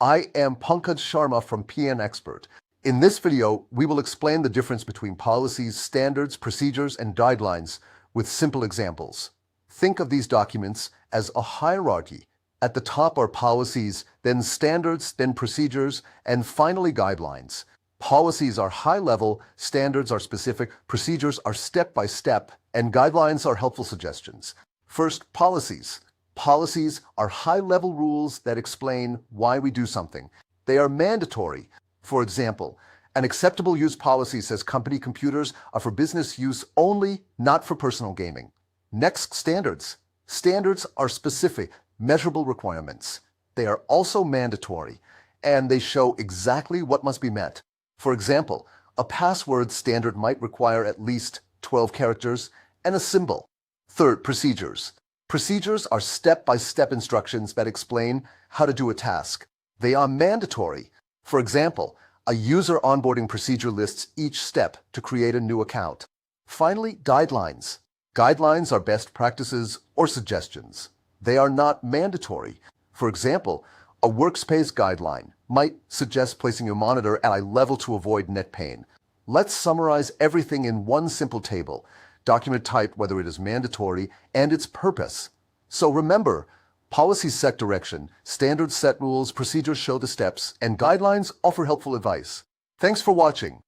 I am Pankaj Sharma from PN Expert. In this video, we will explain the difference between policies, standards, procedures, and guidelines with simple examples. Think of these documents as a hierarchy. At the top are policies, then standards, then procedures, and finally guidelines. Policies are high-level, standards are specific, procedures are step-by-step, and guidelines are helpful suggestions. First, policies. Policies are high-level rules that explain why we do something. They are mandatory. For example, an acceptable use policy says company computers are for business use only, not for personal gaming. Next, standards. Standards are specific, measurable requirements. They are also mandatory, and they show exactly what must be met. For example, a password standard might require at least 12 characters and a symbol. Third, procedures. Procedures are step-by-step instructions that explain how to do a task. They are mandatory. For example, a user onboarding procedure lists each step to create a new account. Finally, guidelines. Guidelines are best practices or suggestions. They are not mandatory. For example, a workspace guideline might suggest placing your monitor at eye level to avoid net pain. Let's summarize everything in one simple table. Document type, whether it is mandatory, and its purpose. So remember, policies set direction, standards set rules, procedures show the steps, and guidelines offer helpful advice. Thanks for watching.